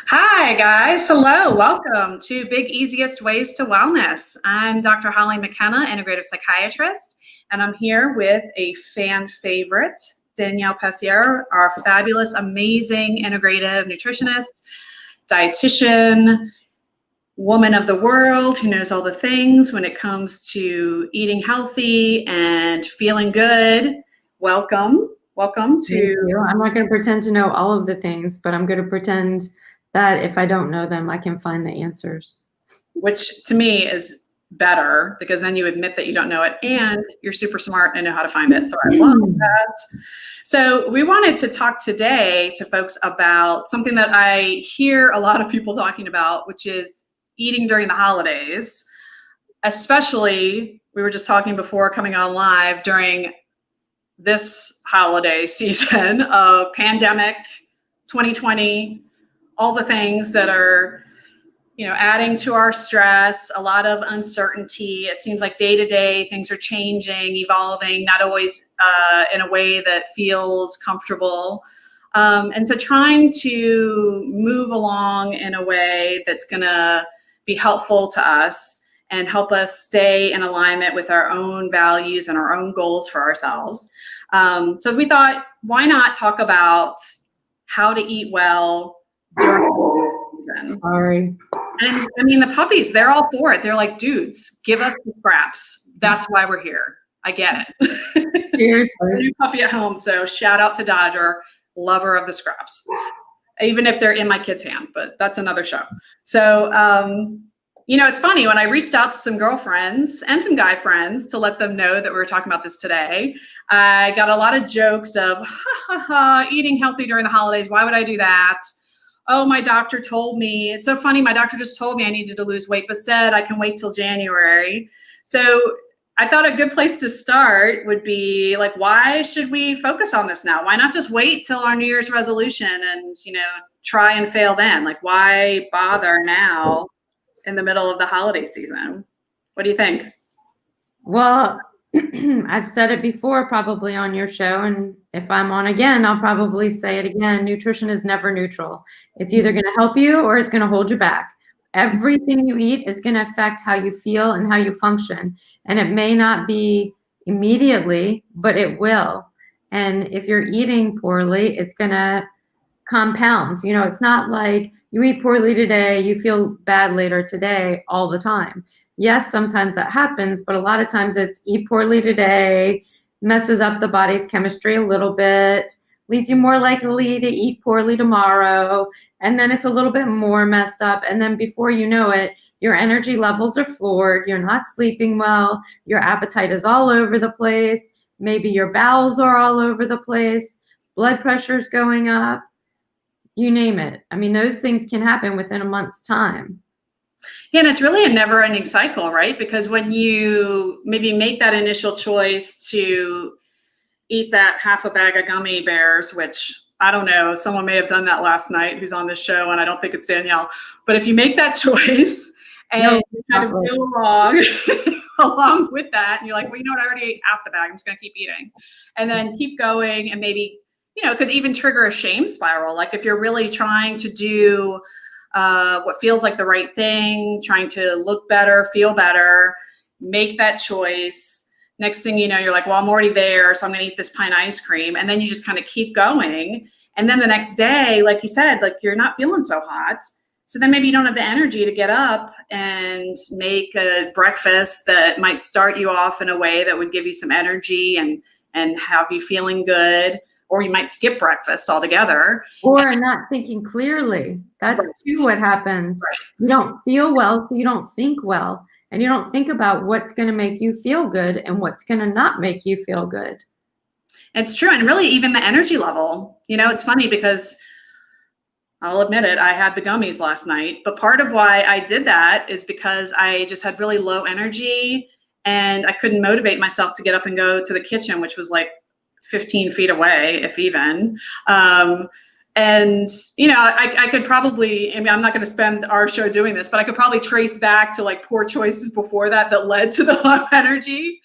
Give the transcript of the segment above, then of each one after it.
Hi, guys. Hello. Welcome to Big Easiest Ways to Wellness. I'm Dr. Holly MacKenna, Integrative Psychiatrist, and I'm here with a fan favorite, Danielle Paciera, our fabulous, amazing integrative nutritionist, dietitian, woman of the world who knows all the things when it comes to eating healthy and feeling good. Welcome. Welcome Thank to. you. I'm not going to pretend to know all of the things, but I'm going to pretend that if I don't know them, I can find the answers. Which to me is better because then you admit that you don't know it and you're super smart and know how to find it. So I love that. So we wanted to talk today to folks about something that I hear a lot of people talking about, which is eating during the holidays, especially we were just talking before coming on live during this holiday season of pandemic 2020, all the things that are adding to our stress, a lot of uncertainty. It seems like day to day things are changing, evolving, not always in a way that feels comfortable. And so trying to move along in a way that's going to be helpful to us and help us stay in alignment with our own values and our own goals for ourselves. So we thought, why not talk about how to eat well during the season? Sorry. And I mean, the puppies, they're all for it. They're like, dudes, give us the scraps. That's why we're here. I get it. Seriously. New puppy at home. So shout out to Dodger, lover of the scraps, even if they're in my kid's hand, but that's another show. So, it's funny when I reached out to some girlfriends and some guy friends to let them know that we were talking about this today. I got a lot of jokes of, eating healthy during the holidays. Why would I do that? Oh, my doctor told me. It's so funny. My doctor just told me I needed to lose weight, but said I can wait till January. So I thought a good place to start would be like, why should we focus on this now? Why not just wait till our New Year's resolution and, try and fail then? Like, why bother now in the middle of the holiday season? What do you think? Well, I've said it before, probably on your show, and if I'm on again, I'll probably say it again. Nutrition is never neutral. It's either going to help you or it's going to hold you back. Everything you eat is going to affect how you feel and how you function. And it may not be immediately, but it will. And if you're eating poorly, it's going to compound. It's not like you eat poorly today, you feel bad later today all the time. Yes, sometimes that happens, but a lot of times it's eat poorly today, messes up the body's chemistry a little bit, leads you more likely to eat poorly tomorrow, and then it's a little bit more messed up. And then before you know it, your energy levels are floored, you're not sleeping well, your appetite is all over the place, maybe your bowels are all over the place, blood pressure's going up, you name it. I mean, those things can happen within a month's time. Yeah, and it's really a never-ending cycle, right? Because when you maybe make that initial choice to eat that half a bag of gummy bears, which I don't know, someone may have done that last night who's on this show, and I don't think it's Danielle. But if you make that choice and you kind of go along with that, and you're like, well, I already ate half the bag, I'm just going to keep eating. And then keep going, and maybe, it could even trigger a shame spiral. Like if you're really trying to do what feels like the right thing, trying to look better, feel better, make that choice. Next thing you know, you're like, well, I'm already there, so I'm going to eat this pint of ice cream. And then you just kind of keep going. And then the next day, like you said, like you're not feeling so hot. So then maybe you don't have the energy to get up and make a breakfast that might start you off in a way that would give you some energy and have you feeling good. Or you might skip breakfast altogether. Or not thinking clearly. That's too what happens. Right. You don't feel well, so you don't think well. And you don't think about what's going to make you feel good and what's going to not make you feel good. It's true. And really, even the energy level. It's funny because I'll admit it, I had the gummies last night. But part of why I did that is because I just had really low energy and I couldn't motivate myself to get up and go to the kitchen, which was like 15 feet away, if even. And, I could probably, I'm not going to spend our show doing this, but I could probably trace back to like poor choices before that led to the low energy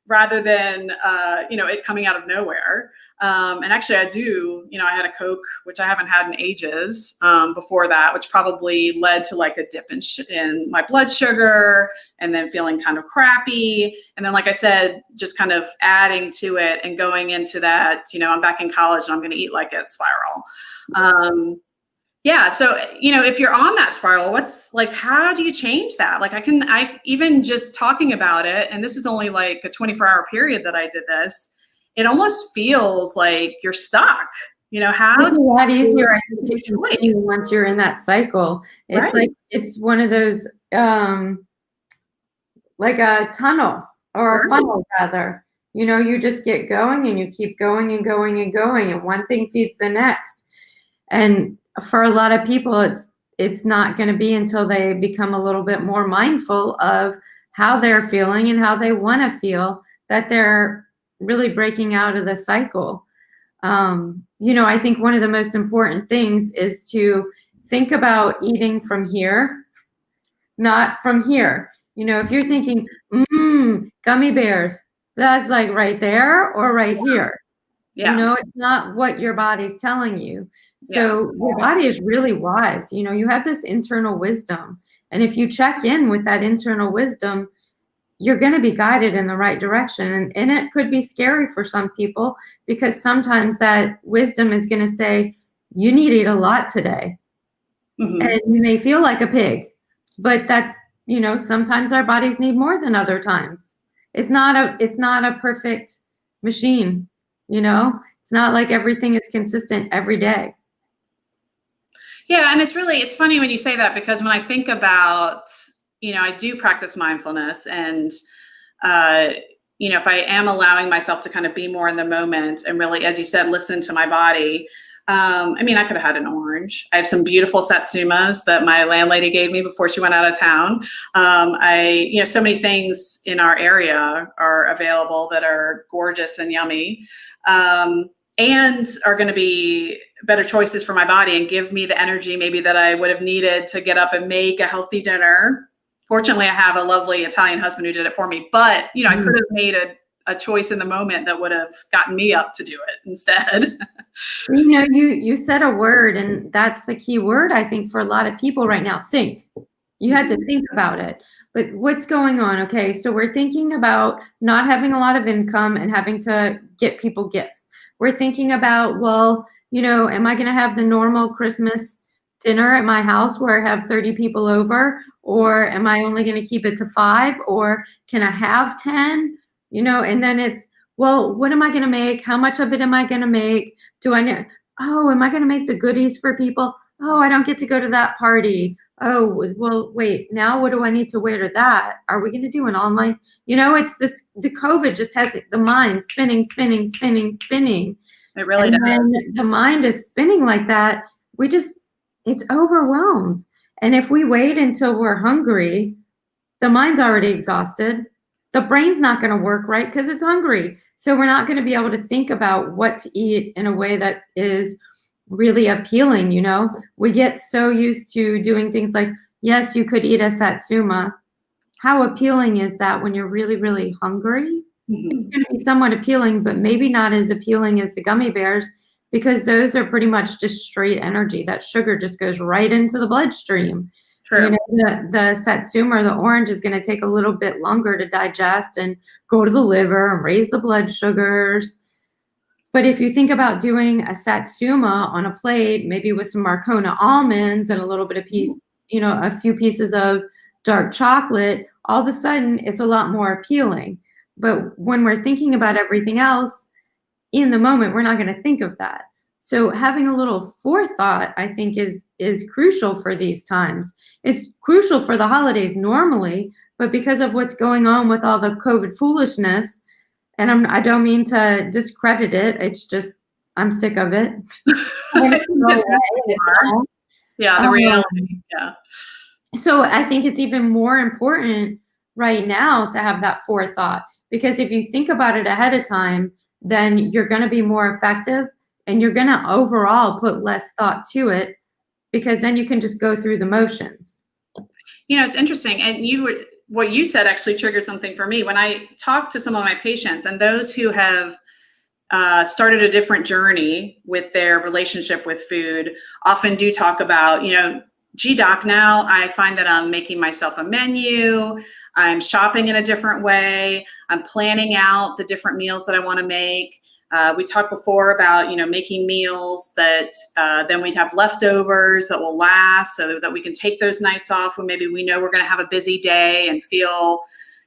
rather than, it coming out of nowhere. And actually I do, I had a Coke, which I haven't had in ages, before that, which probably led to like a dip in my blood sugar and then feeling kind of crappy. And then, like I said, just kind of adding to it and going into that, I'm back in college and I'm going to eat like it spiral. Yeah. So, if you're on that spiral, how do you change that? Like I even just talking about it, and this is only like a 24-hour period that I did this, it almost feels like you're stuck. How it's a lot easier I think, to choice? continue once you're in that cycle. It's Right. like, it's one of those, like a tunnel or a funnel rather. You just get going and you keep going and going and going, and one thing feeds the next. And for a lot of people, it's not going to be until they become a little bit more mindful of how they're feeling and how they want to feel that they're really breaking out of the cycle. I think one of the most important things is to think about eating from here, not from here. If you're thinking, gummy bears, that's like right there or right here. Yeah. It's not what your body's telling you. So your body is really wise. You have this internal wisdom. And if you check in with that internal wisdom, you're going to be guided in the right direction. And it could be scary for some people because sometimes that wisdom is going to say, you need to eat a lot today. Mm-hmm. And you may feel like a pig, but that's, sometimes our bodies need more than other times. It's not a perfect machine. It's not like everything is consistent every day. Yeah. And it's funny when you say that, because when I think about, I do practice mindfulness, and, if I am allowing myself to kind of be more in the moment and really, as you said, listen to my body. I could have had an orange. I have some beautiful satsumas that my landlady gave me before she went out of town. So many things in our area are available that are gorgeous and yummy. And are going to be better choices for my body and give me the energy maybe that I would have needed to get up and make a healthy dinner. Fortunately, I have a lovely Italian husband who did it for me, but I could have made a choice in the moment that would have gotten me up to do it instead. You said a word, and that's the key word, I think, for a lot of people right now. Think. You had to think about it. But what's going on? Okay, so we're thinking about not having a lot of income and having to get people gifts. We're thinking about, well, am I going to have the normal Christmas dinner at my house where I have 30 people over? Or am I only going to keep it to 5? Or can I have 10? And then it's, well, what am I going to make? How much of it am I going to make? Do I know? Oh, am I going to make the goodies for people? Oh, I don't get to go to that party. Oh, well, wait, now what do I need to wear to that? Are we going to do an online? It's this, the COVID just has the mind spinning. It really does. When the mind is spinning like that, it's overwhelmed. And if we wait until we're hungry, the mind's already exhausted. The brain's not going to work right because it's hungry. So we're not going to be able to think about what to eat in a way that is really appealing. We get so used to doing things like, yes, you could eat a satsuma. How appealing is that when you're really, really hungry? Mm-hmm. It's going to be somewhat appealing, but maybe not as appealing as the gummy bears, because those are pretty much just straight energy. That sugar just goes right into the bloodstream. True. The satsuma or the orange is going to take a little bit longer to digest and go to the liver and raise the blood sugars. But if you think about doing a satsuma on a plate, maybe with some Marcona almonds and a little bit of a few pieces of dark chocolate, all of a sudden it's a lot more appealing. But when we're thinking about everything else in the moment, we're not going to think of that. So having a little forethought, I think, is crucial for these times. It's crucial for the holidays normally, but because of what's going on with all the COVID foolishness, and I don't mean to discredit it, it's just I'm sick of it. Yeah, the reality. Yeah. So I think it's even more important right now to have that forethought, because if you think about it ahead of time, then you're going to be more effective and you're going to overall put less thought to it, because then you can just go through the motions. It's interesting. And what you said actually triggered something for me. When I talk to some of my patients and those who have started a different journey with their relationship with food often do talk about, gee, doc, now I find that I'm making myself a menu. I'm shopping in a different way. I'm planning out the different meals that I want to make. We talked before about, making meals that then we'd have leftovers that will last so that we can take those nights off when maybe we know we're going to have a busy day and feel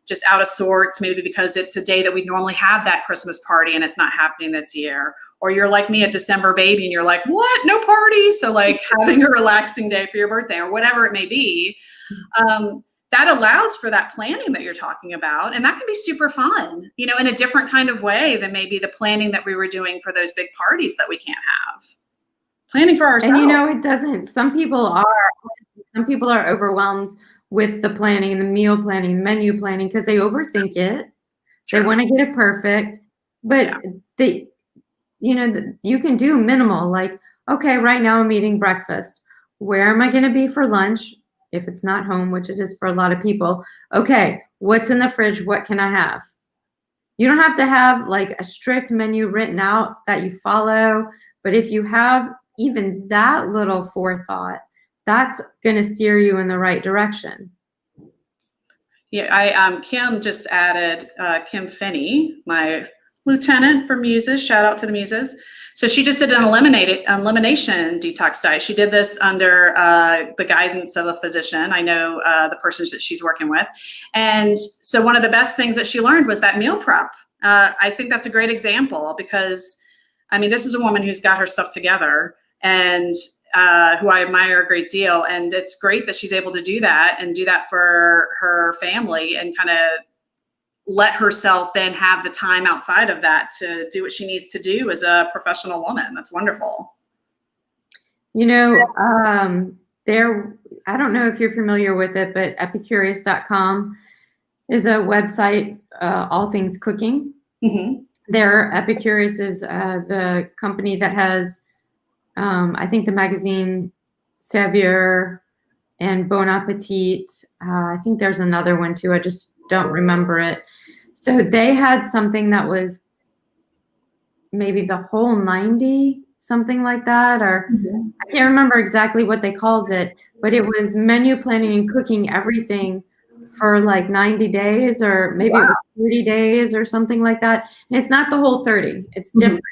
just out of sorts, maybe because it's a day that we normally have that Christmas party and it's not happening this year. Or you're like me, a December baby, and you're like, what? No party? So like having a relaxing day for your birthday or whatever it may be, that allows for that planning that you're talking about. And that can be super fun, in a different kind of way than maybe the planning that we were doing for those big parties that we can't have. Planning for ourselves. And it doesn't, some people are overwhelmed with the planning and the meal planning, the menu planning, because they overthink it. Sure. They want to get it perfect, but you can do minimal, like, okay, right now I'm eating breakfast. Where am I going to be for lunch? If it's not home, which it is for a lot of people. Okay, what's in the fridge? What can I have? You don't have to have like a strict menu written out that you follow, but if you have even that little forethought, that's going to steer you in the right direction. Yeah, Kim just added Kim Finney, my lieutenant for Muses. Shout out to the Muses. So she just did an elimination detox diet. She did this under the guidance of a physician. I know the person that she's working with. And so one of the best things that she learned was that meal prep. I think that's a great example because, this is a woman who's got her stuff together and who I admire a great deal. And it's great that she's able to do that and do that for her family and kind of let herself then have the time outside of that to do what she needs to do as a professional woman. That's wonderful. I don't know if you're familiar with it, but epicurious.com is a website, all things cooking. Mm-hmm. Epicurious is the company that has, I think, the magazine Savior and Bon Appetit. I think there's another one too. I just don't remember it. So they had something that was maybe the whole 90, something like that, or I can't remember exactly what they called it, but it was menu planning and cooking everything for like 90 days, or maybe it was 30 days or something like that. And it's not the whole 30, it's different.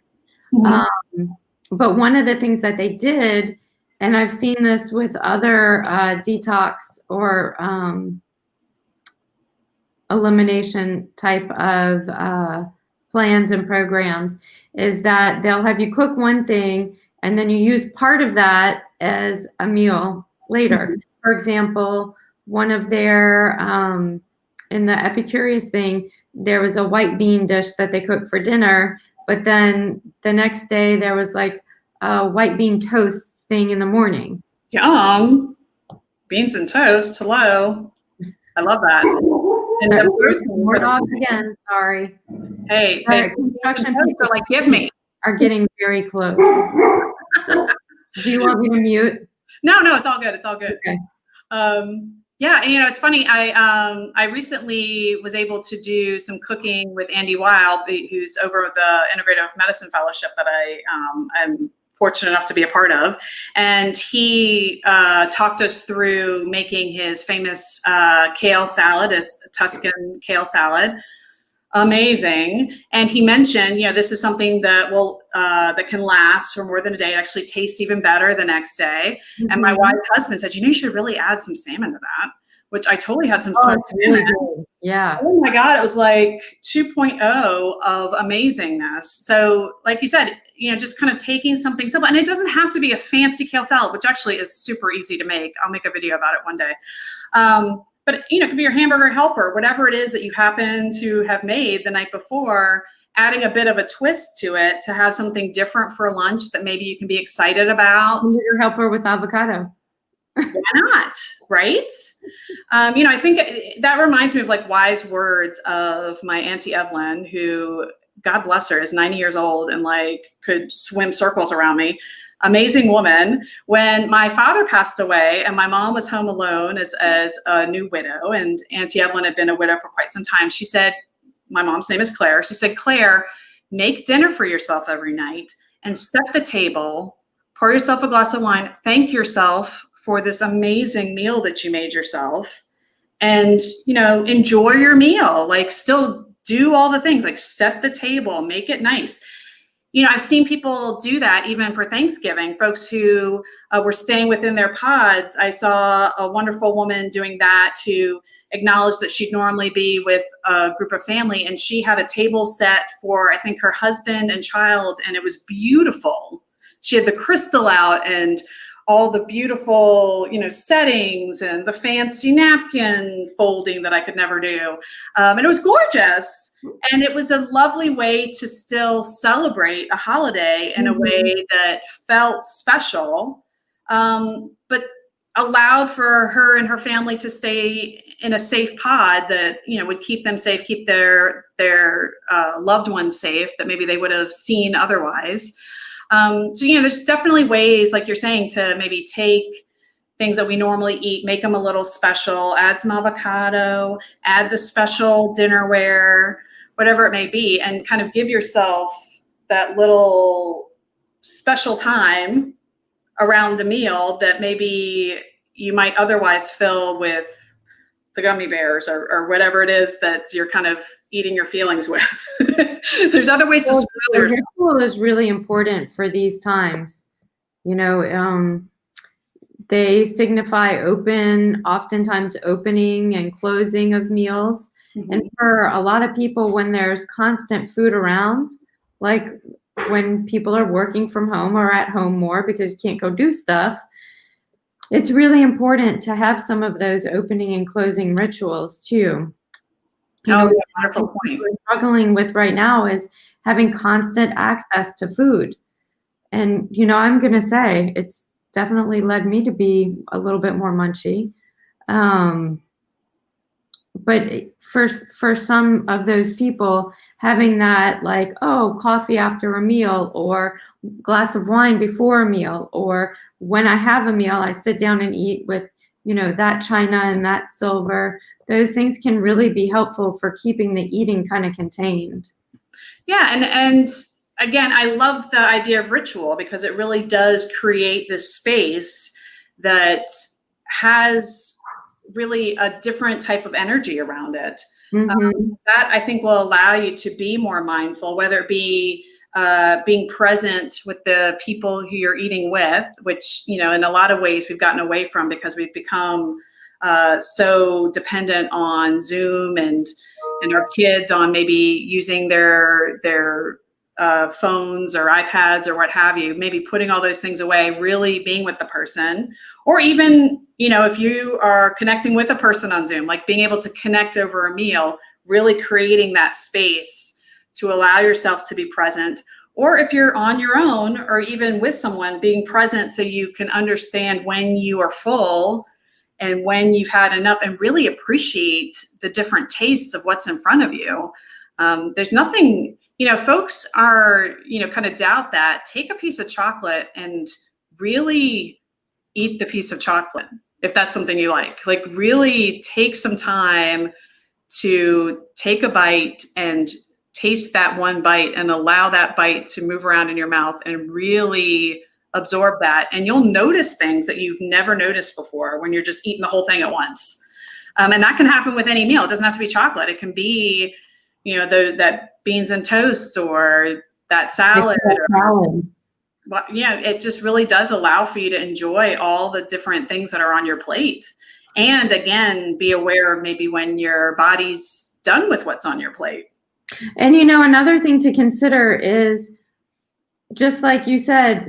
Mm-hmm. But one of the things that they did, and I've seen this with other detox or elimination type of plans and programs, is that they'll have you cook one thing and then you use part of that as a meal later. Mm-hmm. For example, one of their, in the Epicurious thing, there was a white bean dish that they cooked for dinner, but then the next day there was like a white bean toast thing in the morning. Yum. Beans and toast. Hello. I love that. And more dogs again. Sorry. Hey, construction people are like, give me. Are getting very close. Do you want me to mute? No, it's all good. It's all good. Okay. Yeah, and it's funny. I recently was able to do some cooking with Andy Weil, who's over the Integrative Medicine Fellowship that I'm fortunate enough to be a part of, and he talked us through making his famous kale salad, his Tuscan kale salad. Amazing. And he mentioned, this is something that will that can last for more than a day. It actually tastes even better the next day. Mm-hmm. And my wife's husband said, you should really add some salmon to that, which I totally had some smoked salmon. Really, yeah. Oh my God, it was like 2.0 of amazingness. So like you said, just kind of taking something simple, and it doesn't have to be a fancy kale salad, which actually is super easy to make. I'll make a video about it one day. But it could be your hamburger helper, whatever it is that you happen to have made the night before, adding a bit of a twist to it to have something different for lunch that maybe you can be excited about. Your helper with avocado. Why not? Right? I think that reminds me of like wise words of my Auntie Evelyn, who, God bless her, is 90 years old and like could swim circles around me. Amazing woman. When my father passed away and my mom was home alone as a new widow, and Auntie Evelyn had been a widow for quite some time, she said, my mom's name is Claire. She said, Claire, make dinner for yourself every night and set the table, pour yourself a glass of wine, thank yourself for this amazing meal that you made yourself, and, enjoy your meal. Like, still do all the things, like set the table, make it nice. I've seen people do that even for Thanksgiving, folks who were staying within their pods. I saw a wonderful woman doing that to acknowledge that she'd normally be with a group of family, and she had a table set for, I think, her husband and child, and it was beautiful. She had the crystal out and all the beautiful, settings and the fancy napkin folding that I could never do. And it was gorgeous. And it was a lovely way to still celebrate a holiday in a way that felt special, but allowed for her and her family to stay in a safe pod that, would keep them safe, keep their loved ones safe that maybe they would have seen otherwise. So, there's definitely ways, like you're saying, to maybe take things that we normally eat, make them a little special, add some avocado, add the special dinnerware, whatever it may be, and kind of give yourself that little special time around a meal that maybe you might otherwise fill with the gummy bears or whatever it is that you're kind of eating your feelings with. There's other ways to spoil yourself. Ritual is really important for these times. They signify oftentimes opening and closing of meals. Mm-hmm. And for a lot of people, when there's constant food around, like when people are working from home or at home more because you can't go do stuff, it's really important to have some of those opening and closing rituals too. Wonderful point. What we're struggling with right now is having constant access to food. And, I'm going to say it's definitely led me to be a little bit more munchy. But for some of those people, having that like, coffee after a meal or glass of wine before a meal, or when I have a meal, I sit down and eat with, that china and that silver. Those things can really be helpful for keeping the eating kind of contained. Yeah. And again, I love the idea of ritual because it really does create this space that has really a different type of energy around it. Mm-hmm. That I think will allow you to be more mindful, whether it be being present with the people who you're eating with, which, in a lot of ways we've gotten away from because we've become so dependent on Zoom and our kids on maybe using their phones or iPads or what have you, maybe putting all those things away, really being with the person, or even, if you are connecting with a person on Zoom, like being able to connect over a meal, really creating that space to allow yourself to be present. Or if you're on your own or even with someone, being present so you can understand when you are full and when you've had enough, and really appreciate the different tastes of what's in front of you. There's nothing, folks are, kind of doubt that. Take a piece of chocolate and really eat the piece of chocolate, if that's something you like. Like, really take some time to take a bite and taste that one bite and allow that bite to move around in your mouth and really absorb that. And you'll notice things that you've never noticed before when you're just eating the whole thing at once. And that can happen with any meal. It doesn't have to be chocolate. It can be, that beans and toast or that salad. It just really does allow for you to enjoy all the different things that are on your plate. And again, be aware of maybe when your body's done with what's on your plate. And, another thing to consider is, just like you said,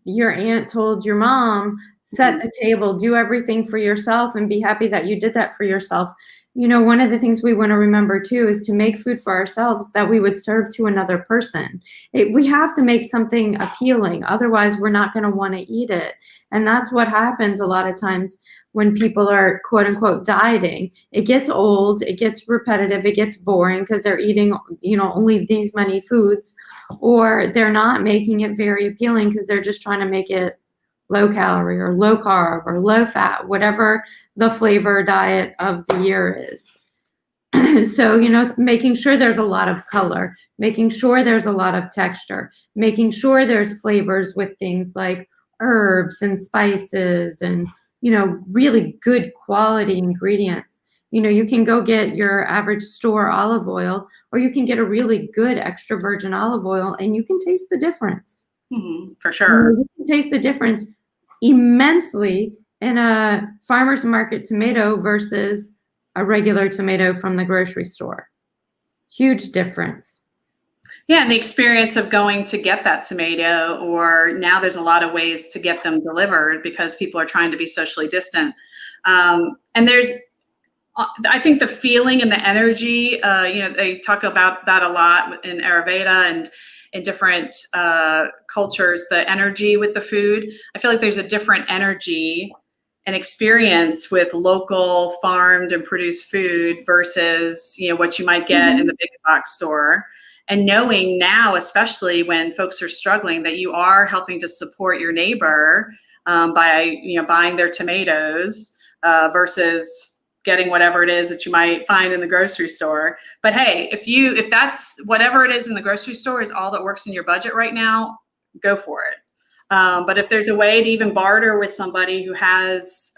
your aunt told your mom, set the table, do everything for yourself and be happy that you did that for yourself. One of the things we want to remember too is to make food for ourselves that we would serve to another person. We have to make something appealing. Otherwise, we're not going to want to eat it. And that's what happens a lot of times when people are quote unquote dieting. It gets old, it gets repetitive, it gets boring because they're eating, only these many foods, or they're not making it very appealing because they're just trying to make it low calorie or low carb or low fat, whatever the flavor diet of the year is. So, you know, making sure there's a lot of color, making sure there's a lot of texture, making sure there's flavors with things like herbs and spices and, you know, really good quality ingredients. You know, you can go get your average store olive oil, or you can get a really good extra virgin olive oil, and you can taste the difference. For You sure. know, you can taste the difference immensely in a farmer's market tomato versus a regular tomato from the grocery store. Huge difference. Yeah, and the experience of going to get that tomato, or now there's a lot of ways to get them delivered because people are trying to be socially distant. And there's, I think the feeling and the energy, you know, they talk about that a lot in Ayurveda and in different cultures, the energy with the food. I feel like there's a different energy and experience with local farmed and produced food versus, you know, what you might get in the big box store. And knowing now, especially when folks are struggling, that you are helping to support your neighbor by, you know, buying their tomatoes versus getting whatever it is that you might find in the grocery store. But hey, if that's whatever it is in the grocery store is all that works in your budget right now, go for it. But if there's a way to even barter with somebody who has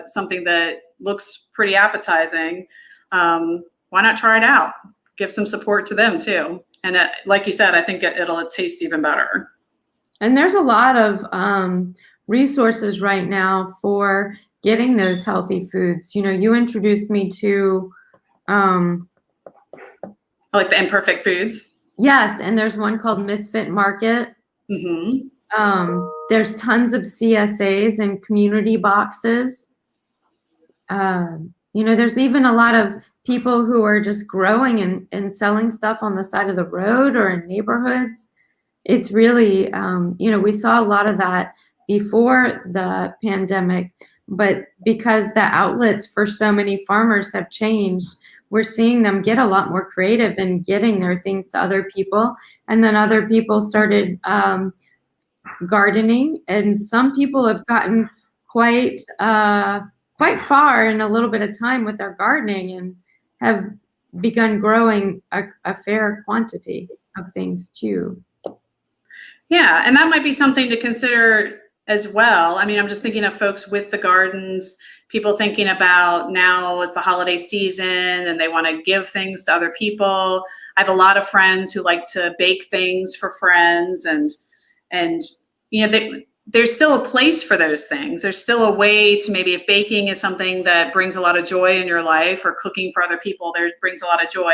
something that looks pretty appetizing, why not try it out? Give some support to them too. And like you said, I think it'll taste even better. And there's a lot of resources right now for getting those healthy foods. You know, you introduced me to like the imperfect foods. Yes, and there's one called Misfit Market. There's tons of CSAs and community boxes. You know, there's even a lot of people who are just growing and selling stuff on the side of the road or in neighborhoods. It's really, you know, we saw a lot of that before the pandemic, but because the outlets for so many farmers have changed, we're seeing them get a lot more creative in getting their things to other people. And then other people started gardening, and some people have gotten quite far in a little bit of time with their gardening and have begun growing a fair quantity of things too. Yeah, and that might be something to consider as well. I mean, I'm just thinking of folks with the gardens, people thinking about now it's the holiday season and they want to give things to other people. I have a lot of friends who like to bake things for friends, and you know, there's still a place for those things. There's still a way to, maybe if baking is something that brings a lot of joy in your life, or cooking for other people brings a lot of joy,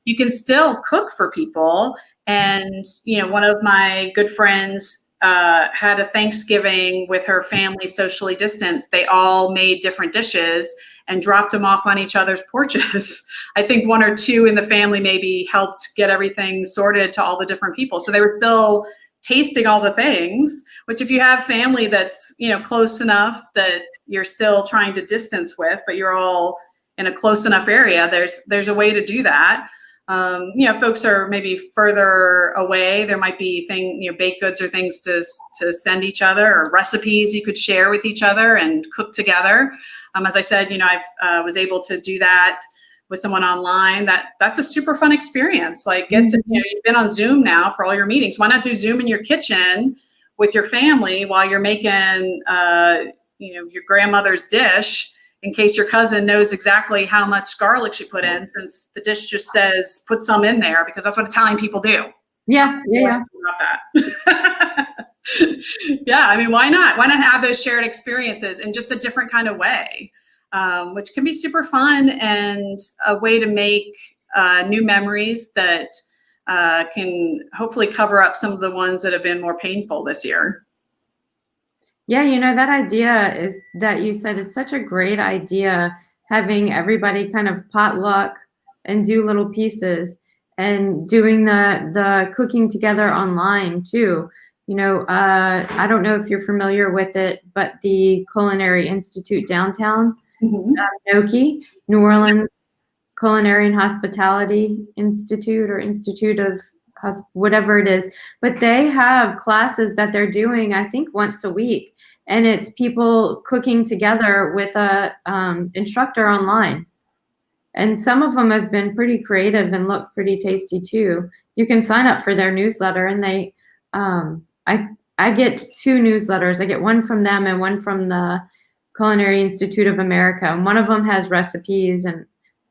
you can still cook for people. And, you know, one of my good friends had a Thanksgiving with her family, socially distanced. They all made different dishes and dropped them off on each other's porches. I think one or two in the family maybe helped get everything sorted to all the different people. So they were still tasting all the things, which if you have family that's, you know, close enough that you're still trying to distance with, but you're all in a close enough area, there's a way to do that. You know, folks are maybe further away. There might be baked goods or things to send each other, or recipes you could share with each other and cook together. As I said, you know, I was able to do that with someone online. That's a super fun experience. Like, you know, you've been on Zoom now for all your meetings. Why not do Zoom in your kitchen with your family while you're making, you know, your grandmother's dish, in case your cousin knows exactly how much garlic she put in, since the dish just says put some in there, because that's what Italian people do. Yeah. That. Yeah, I mean, why not? Why not have those shared experiences in just a different kind of way, which can be super fun, and a way to make new memories that can hopefully cover up some of the ones that have been more painful this year. Yeah, you know, that idea is that you said is such a great idea, having everybody kind of potluck and do little pieces, and doing the cooking together online too. You know, I don't know if you're familiar with it, but the Culinary Institute downtown, NOCI, New Orleans Culinary and Hospitality Institute, or Institute of whatever it is, but they have classes that they're doing, I think, once a week, and it's people cooking together with a instructor online. And some of them have been pretty creative and look pretty tasty too. You can sign up for their newsletter, and I get 2 newsletters. I get one from them and one from the Culinary Institute of America. And one of them has recipes, and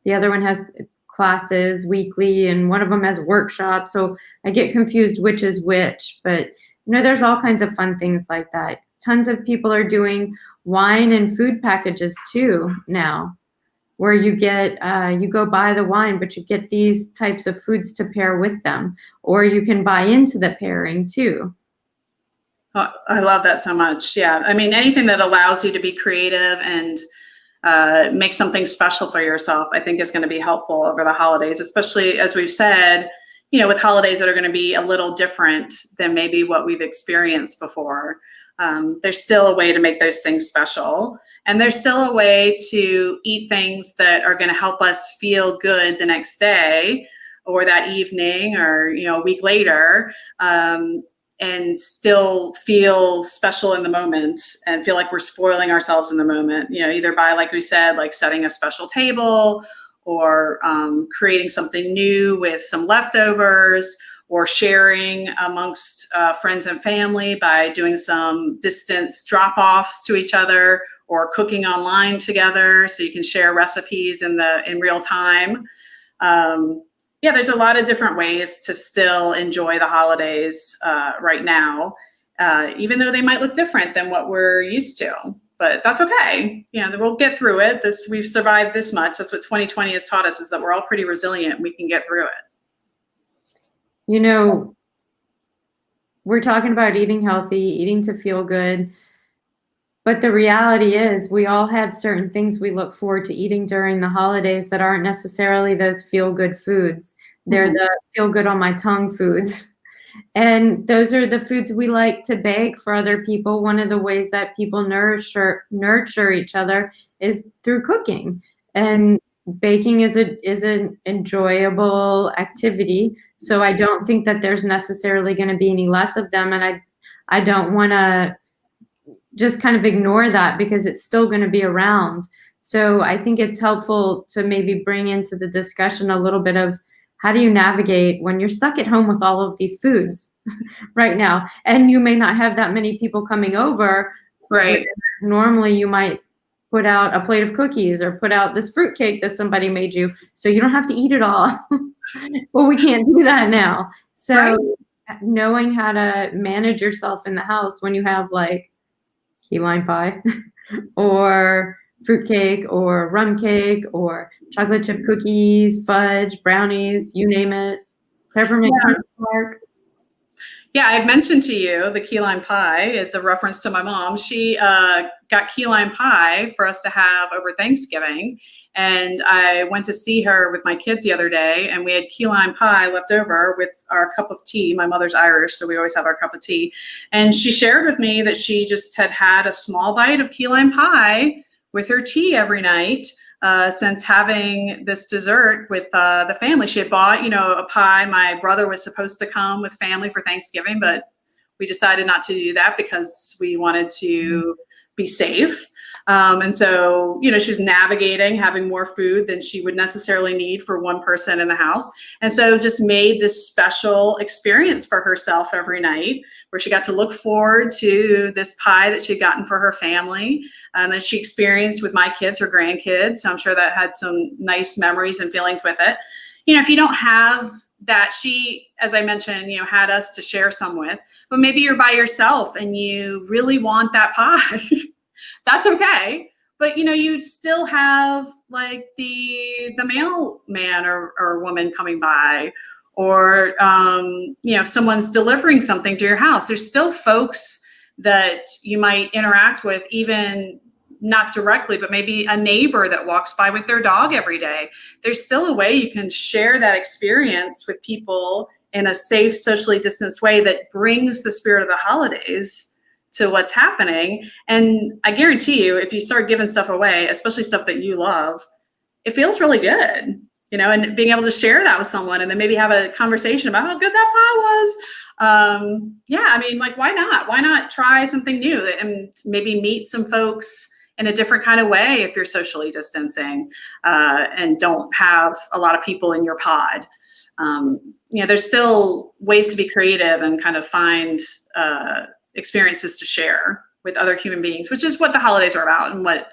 the other one has classes weekly, and one of them has workshops. So I get confused which is which, but there's all kinds of fun things like that. Tons of people are doing wine and food packages too now, where you get, you go buy the wine, but you get these types of foods to pair with them, or you can buy into the pairing too. Oh, I love that so much. Yeah. I mean, anything that allows you to be creative and make something special for yourself, I think is going to be helpful over the holidays, especially as we've said, with holidays that are going to be a little different than maybe what we've experienced before. There's still a way to make those things special. And there's still a way to eat things that are going to help us feel good the next day or that evening or, a week later. And still feel special in the moment and feel like we're spoiling ourselves in the moment, either by, like we said, like setting a special table or creating something new with some leftovers, or sharing amongst friends and family by doing some distance drop-offs to each other, or cooking online together so you can share recipes in real time. Yeah, there's a lot of different ways to still enjoy the holidays right now, even though they might look different than what we're used to. But that's okay. We'll get through it. We've survived this much. That's what 2020 has taught us, is that we're all pretty resilient. We can get through it. We're talking about eating healthy, eating to feel good. But the reality is we all have certain things we look forward to eating during the holidays that aren't necessarily those feel-good foods. They're the feel-good on my tongue foods. And those are the foods we like to bake for other people. One of the ways that people nurture each other is through cooking. And baking is an enjoyable activity. So I don't think that there's necessarily going to be any less of them. And I don't want to just kind of ignore that, because it's still going to be around. So I think it's helpful to maybe bring into the discussion a little bit of how do you navigate when you're stuck at home with all of these foods right now, and you may not have that many people coming over. Right. Normally you might put out a plate of cookies or put out this fruitcake that somebody made you, so you don't have to eat it all. Well, we can't do that now. So right. Knowing how to manage yourself in the house when you have like key lime pie or fruitcake or rum cake or chocolate chip cookies, fudge, brownies, you name it, peppermint bark. Yeah, I mentioned to you the key lime pie. It's a reference to my mom. She got key lime pie for us to have over Thanksgiving. And I went to see her with my kids the other day, and we had key lime pie left over with our cup of tea. My mother's Irish, so we always have our cup of tea. And she shared with me that she just had a small bite of key lime pie with her tea every night. Since having this dessert with the family. She had bought, a pie. My brother was supposed to come with family for Thanksgiving, but we decided not to do that because we wanted to be safe. And so, she was navigating having more food than she would necessarily need for one person in the house. And so just made this special experience for herself every night, where she got to look forward to this pie that she'd gotten for her family, that she experienced with my kids, her grandkids. So I'm sure that had some nice memories and feelings with it. If you don't have that, she, as I mentioned, had us to share some with, but maybe you're by yourself and you really want that pie. That's okay. But, you still have like the mailman or woman coming by, or, if someone's delivering something to your house. There's still folks that you might interact with, even not directly, but maybe a neighbor that walks by with their dog every day. There's still a way you can share that experience with people in a safe, socially distanced way that brings the spirit of the holidays to what's happening. And I guarantee you, if you start giving stuff away, especially stuff that you love, it feels really good, and being able to share that with someone and then maybe have a conversation about how good that pie was. Why not? Why not try something new and maybe meet some folks in a different kind of way if you're socially distancing and don't have a lot of people in your pod. There's still ways to be creative and kind of find experiences to share with other human beings, which is what the holidays are about, and what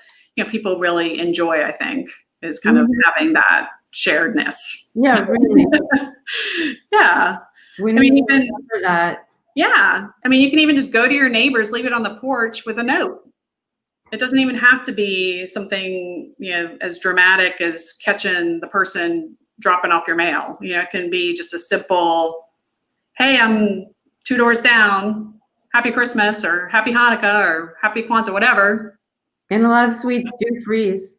people really enjoy, I think, is kind of having that sharedness. Yeah, really. Yeah. We need to remember that. Yeah. I mean, you can even just go to your neighbors, leave it on the porch with a note. It doesn't even have to be something, as dramatic as catching the person dropping off your mail. It can be just a simple, hey, I'm 2 doors down. Happy Christmas or Happy Hanukkah or Happy Kwanzaa, whatever. And a lot of sweets do freeze.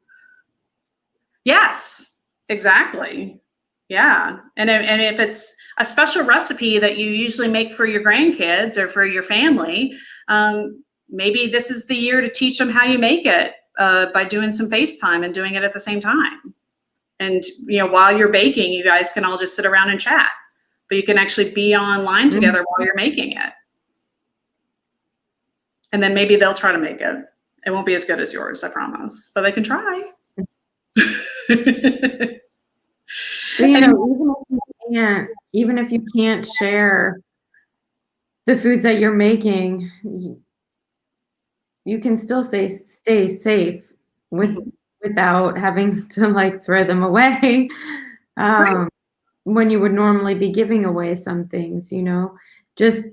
Yes, exactly. Yeah. And if it's a special recipe that you usually make for your grandkids or for your family, maybe this is the year to teach them how you make it by doing some FaceTime and doing it at the same time. And, while you're baking, you guys can all just sit around and chat, but you can actually be online together while you're making it. And then maybe they'll try to make it. It won't be as good as yours, I promise, but they can try. Even if you can't share the foods that you're making, you can still stay safe without having to throw them away. Right. When you would normally be giving away some things, just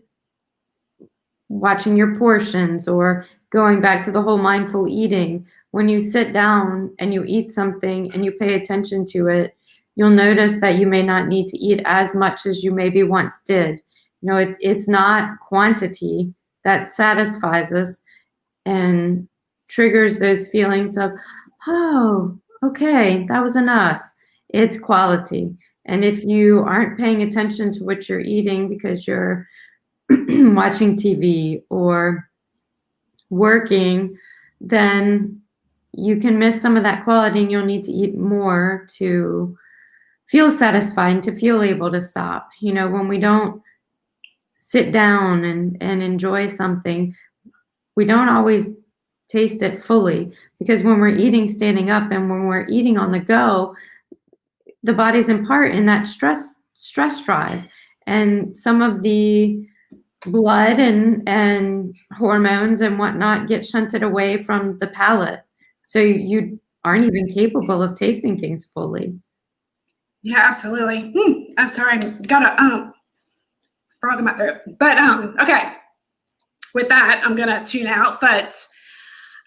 watching your portions or going back to the whole mindful eating. When you sit down and you eat something and you pay attention to it, you'll notice that you may not need to eat as much as you maybe once did. It's not quantity that satisfies us and triggers those feelings of, oh, okay, that was enough. It's quality. And if you aren't paying attention to what you're eating because you're watching TV or working, then you can miss some of that quality, and you'll need to eat more to feel satisfied and to feel able to stop. When we don't sit down and enjoy something, we don't always taste it fully, because when we're eating standing up and when we're eating on the go, the body's in part in that stress drive, and some of the blood and hormones and whatnot get shunted away from the palate, so you aren't even capable of tasting things fully. Yeah, absolutely. I'm sorry, got a frog in my throat. But okay, with that, I'm gonna tune out. But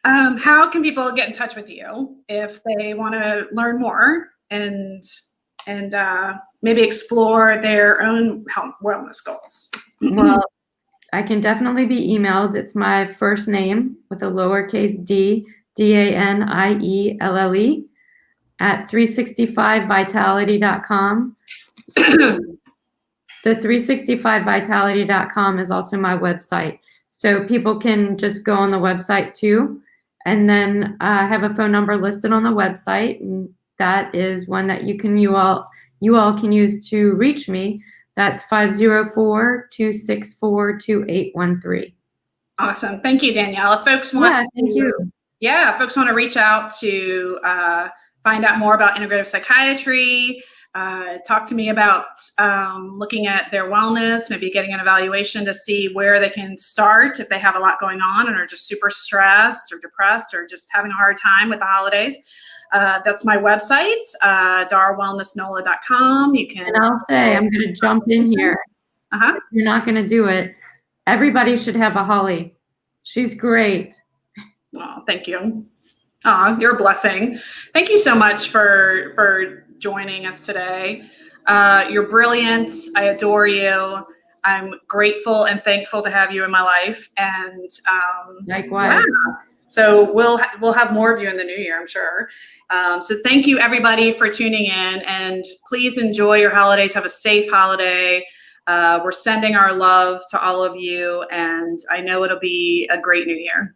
how can people get in touch with you if they want to learn more and maybe explore their own health wellness goals? Well, I can definitely be emailed. It's my first name with a lowercase d, DANIELLE at 365vitality.com. The 365vitality.com is also my website. So people can just go on the website too. And then I have a phone number listed on the website. And that is one that you all can use to reach me. That's 504-264-2813. Awesome. Thank you, Danielle. If folks want if folks want to reach out to find out more about integrative psychiatry, talk to me about looking at their wellness, maybe getting an evaluation to see where they can start if they have a lot going on and are just super stressed or depressed or just having a hard time with the holidays. That's my website, darwellnessnola.com. You can. And I'll say, I'm going to jump in here. If you're not going to do it, everybody should have a Holly. She's great. Oh, thank you. Oh, you're a blessing. Thank you so much for joining us today. You're brilliant. I adore you. I'm grateful and thankful to have you in my life. And likewise. Yeah. So we'll have more of you in the new year, I'm sure. So thank you, everybody, for tuning in. And please enjoy your holidays. Have a safe holiday. We're sending our love to all of you. And I know it'll be a great new year.